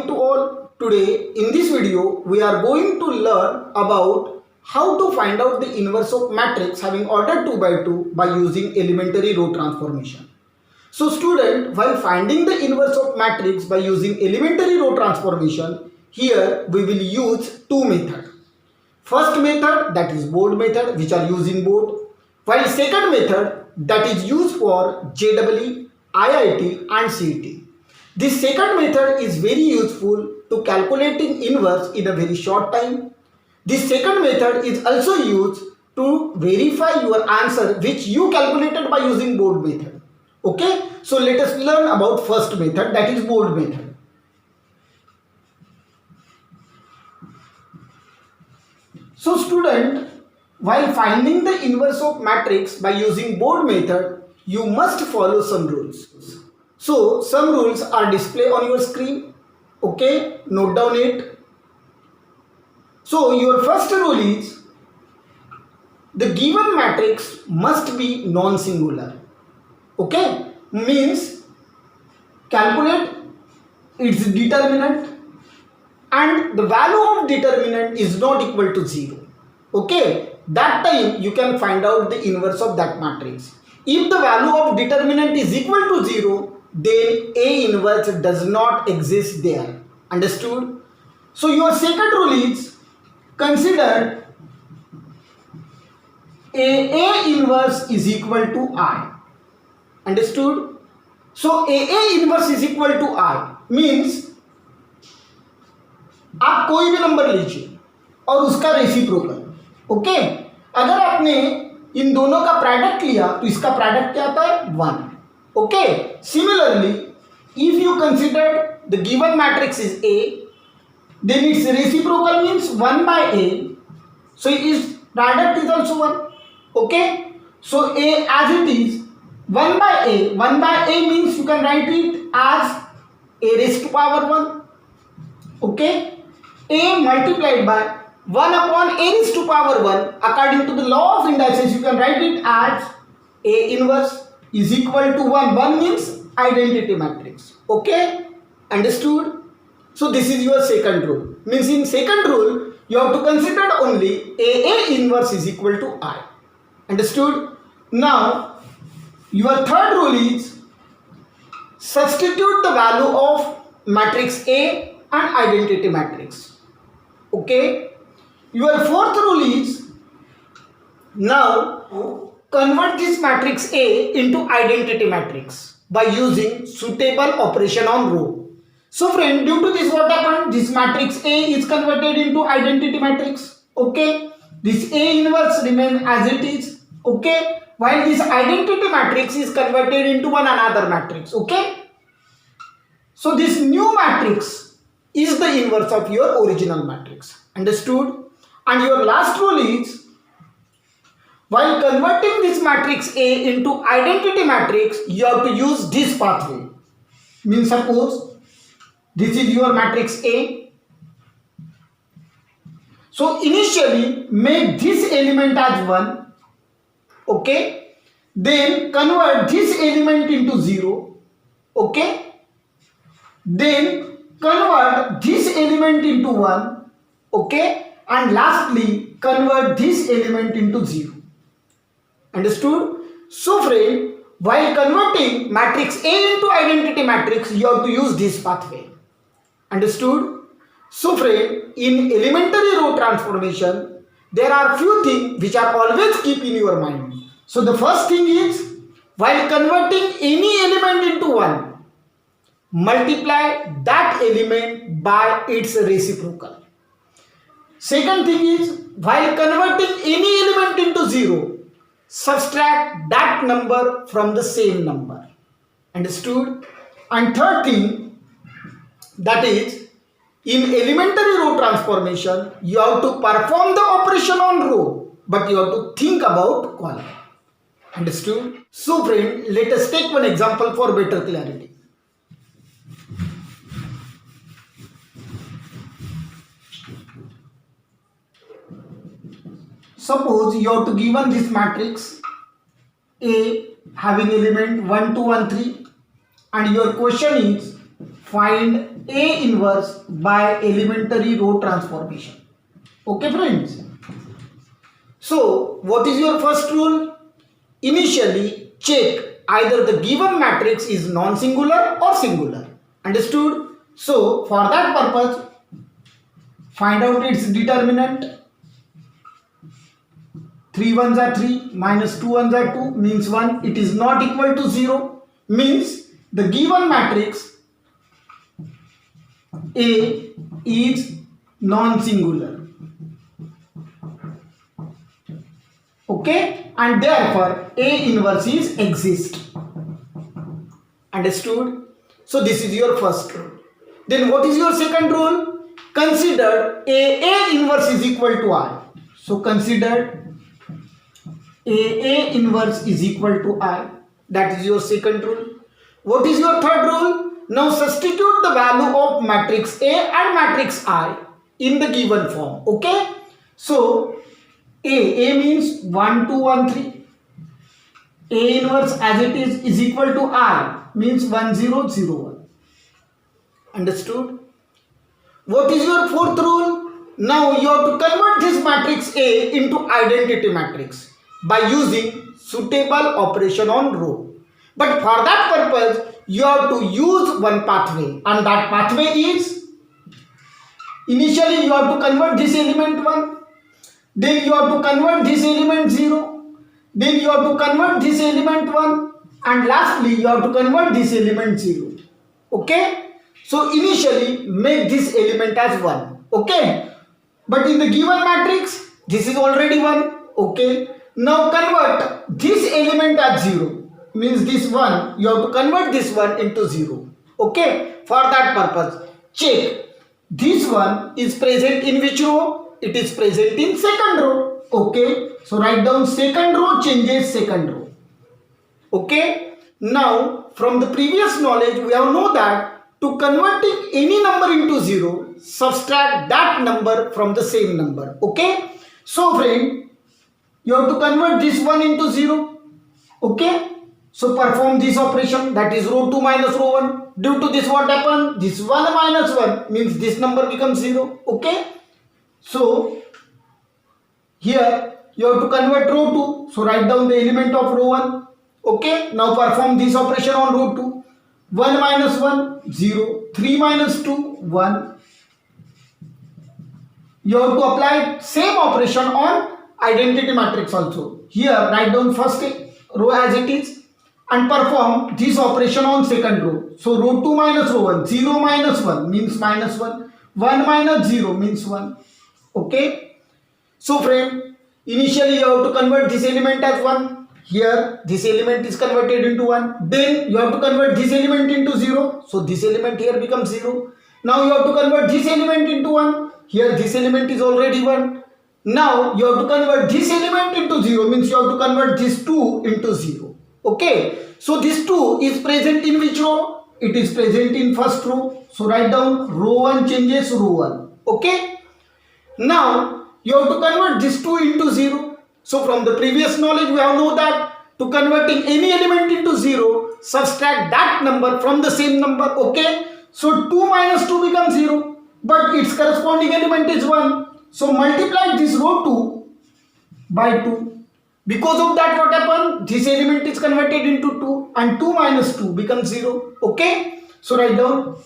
morning to all. Today in this video we are going to learn about how to find out the inverse of matrix having order 2 by 2 by using elementary row transformation. So student, while finding the inverse of matrix by using elementary row transformation, here we will use two methods. First method, that is board method, which are used in board, while second method that is used for JEE, IIT and CET. This second method is very useful to calculating inverse in a very short time. This second method is also used to verify your answer which you calculated by using board method. Okay, so let us learn about first method, that is board method. So student, while finding the inverse of matrix by using board method, you must follow some rules. So some rules are displayed on your screen. Okay, note down it. So your first rule is the given matrix must be non-singular. Okay, means calculate its determinant and the value of determinant is not equal to 0. Okay, that time you can find out the inverse of that matrix. If the value of determinant is equal to 0, then A inverse does not exist there. Understood? So your second rule is consider A inverse is equal to I. Understood? So A inverse is equal to I means आप कोई भी number लीजिए और उसका reciprocal. Okay, अगर आपने इन दोनों का प्रोडक्ट लिया तो इसका प्रोडक्ट क्या आता है 1. Okay, similarly if you consider the given matrix is A, then its reciprocal means 1 by A, so its product is also 1. Okay, so A as it is 1 by A, 1 by A means you can write it as A raised to power 1. Okay, A multiplied by 1 upon A raised to power 1, according to the law of indices you can write it as A inverse is equal to 1. 1 means identity matrix. Okay, understood? So this is your second rule. Means in second rule you have to consider only A inverse is equal to I. Understood? Now your third rule is substitute the value of matrix A and identity matrix. Okay, your fourth rule is now convert this matrix A into identity matrix by using suitable operation on row. So friend, due to this what happened, this matrix A is converted into identity matrix. Okay, this A inverse remains as it is. Okay, while this identity matrix is converted into one another matrix. Okay, so this new matrix is the inverse of your original matrix. Understood? And your last rule is while converting this matrix A into identity matrix, you have to use this pathway. Means suppose this is your matrix A. So initially make this element as 1. Okay, then convert this element into 0. Okay, then convert this element into 1. Okay, and lastly convert this element into 0. Understood? So friend, while converting matrix A into identity matrix, you have to use this pathway. Understood? So friend, in elementary row transformation there are few things which are always keep in your mind. So the first thing is while converting any element into 1, multiply that element by its reciprocal. Second thing is while converting any element into 0, subtract that number from the same number. Understood? And third thing, that is in elementary row transformation you have to perform the operation on row, but you have to think about column. Understood? So friend, let us take one example for better clarity. Suppose you have to given this matrix A having element 1 2 1 3 and your question is find A inverse by elementary row transformation. Okay friends. So what is your first rule? Initially check either the given matrix is non-singular or singular. Understood? So for that purpose, find out its determinant. 3 ones are 3 minus 2 ones are 2 means 1. It is not equal to 0 means the given matrix A is non-singular. Okay, and therefore A inverse is exist. Understood? So this is your first rule. Then what is your second rule? Consider A inverse is equal to I. So consider A inverse is equal to I. That is your second rule. What is your third rule? Now substitute the value of matrix A and matrix I in the given form. Okay. So A means 1, 2, 1, 3. A inverse as it is equal to I means 1, 0, 0, 1. Understood? What is your fourth rule? Now you have to convert this matrix A into identity matrix by using suitable operation on row. But for that purpose, you have to use one pathway, and that pathway is initially you have to convert this element 1, then you have to convert this element 0, then you have to convert this element 1, and lastly you have to convert this element 0. Okay? So initially make this element as 1. Okay? But in the given matrix, this is already 1. Okay? Now convert this element as 0. Means this 1, you have to convert this 1 into 0. Okay? For that purpose, check. This one is present in which row? It is present in second row. Okay? So write down second row changes second row. Okay? Now, from the previous knowledge, we have know that to converting any number into 0, subtract that number from the same number. Okay? So friend, you have to convert this 1 into 0. Okay? So perform this operation, that is row 2 minus row 1. Due to this what happened? This 1 minus 1 means this number becomes 0. Okay? So here you have to convert row 2. So write down the element of row 1. Okay? Now perform this operation on row 2. 1 minus 1, 0. 3 minus 2, 1. You have to apply same operation on identity matrix also. Here write down first row as it is and perform this operation on second row. So row 2 minus row 1, 0 minus 1 means minus 1, 1 minus 0 means 1. Okay? So friend, initially you have to convert this element as 1. Here this element is converted into 1. Then you have to convert this element into 0. So this element here becomes 0. Now you have to convert this element into 1. Here this element is already 1. Now you have to convert this element into 0 means you have to convert this 2 into 0. Okay, so this 2 is present in which row? It is present in first row. So write down row 1 changes row 1. Okay. Now you have to convert this 2 into 0. So from the previous knowledge we have know that to converting any element into 0, subtract that number from the same number. Okay. So 2 minus 2 becomes 0. But its corresponding element is 1. So multiply this row 2 by 2. Because of that what happened? This element is converted into 2 and 2 minus 2 becomes 0. Okay. So write down.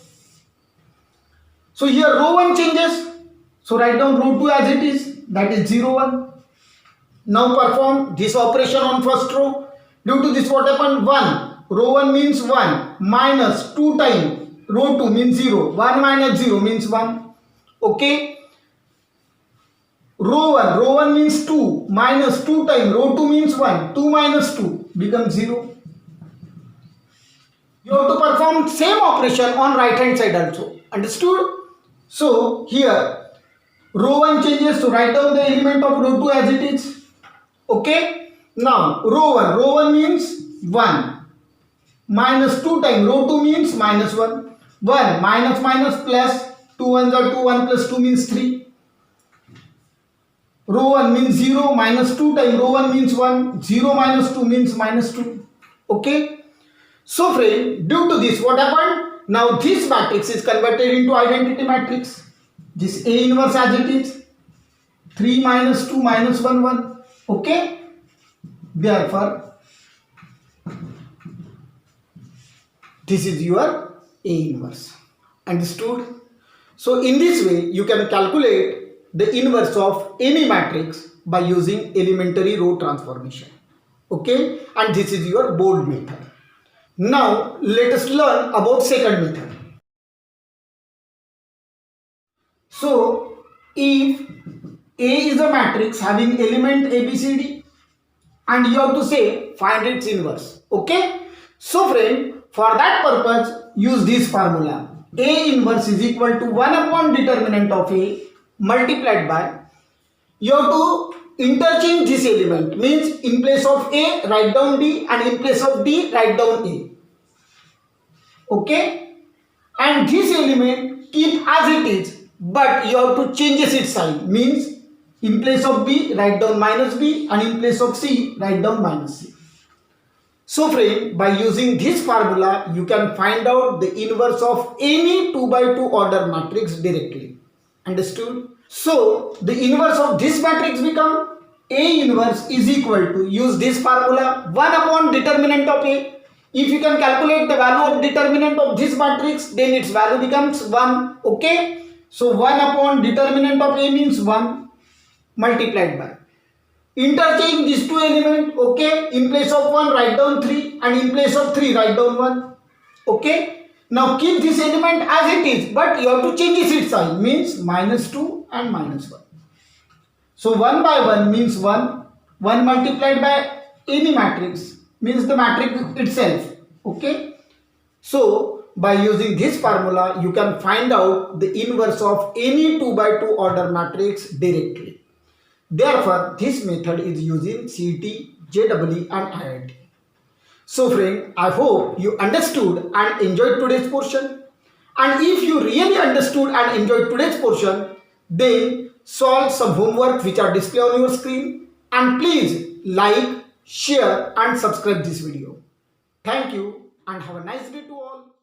So here row 1 changes. So write down row 2 as it is. That is 0, 1. Now perform this operation on first row. Due to this what happened? 1. Row 1 means 1 minus 2 times row 2 means 0. 1 minus 0 means 1. Okay. Row 1 means 2 minus 2 times row 2 means 1. 2 minus 2 becomes 0. You have to perform same operation on right hand side also. Understood? So here row 1 changes, to write down the element of row 2 as it is. Okay. Now row 1 means 1 minus 2 times row 2 means minus 1. 1 minus minus plus 2 ones are 2, 1 plus 2 means 3. Row 1 means 0 minus 2 times row 1 means 1. 0 minus 2 means minus 2. Okay. So friend, due to this what happened? Now this matrix is converted into identity matrix. This A inverse as it is 3 minus 2 minus 1 1. Okay. Therefore, this is your A inverse. Understood? So in this way you can calculate the inverse of any matrix by using elementary row transformation. Okay, and this is your bold method. Now let us learn about second method. So if A is a matrix having element A, B, C, D, and you have to say find its inverse. Okay, so friend, for that purpose use this formula. A inverse is equal to 1 upon determinant of A multiplied by, you have to interchange this element, means in place of A write down D and in place of D write down A. Okay, and this element keep as it is, but you have to change its sign, means in place of B write down minus B and in place of C write down minus C. So friend, by using this formula you can find out the inverse of any 2 by 2 order matrix directly. Understood? So the inverse of this matrix become A inverse is equal to, use this formula, 1 upon determinant of A. If you can calculate the value of determinant of this matrix, then its value becomes 1. Okay, so 1 upon determinant of A means 1 multiplied by, interchange these two elements. Okay, in place of 1 write down 3 and in place of 3 write down 1. Okay, now keep this element as it is, but you have to change its sign, means minus 2 and minus 1. So 1 by 1 means 1, 1 multiplied by any matrix means the matrix itself. Okay, so by using this formula you can find out the inverse of any 2 by 2 order matrix directly. Therefore, this method is used in CET, JEE and IIT. So friend, I hope you understood and enjoyed today's portion. And if you really understood and enjoyed today's portion, then solve some homework which are displayed on your screen. And please like, share and subscribe this video. Thank you and have a nice day to all.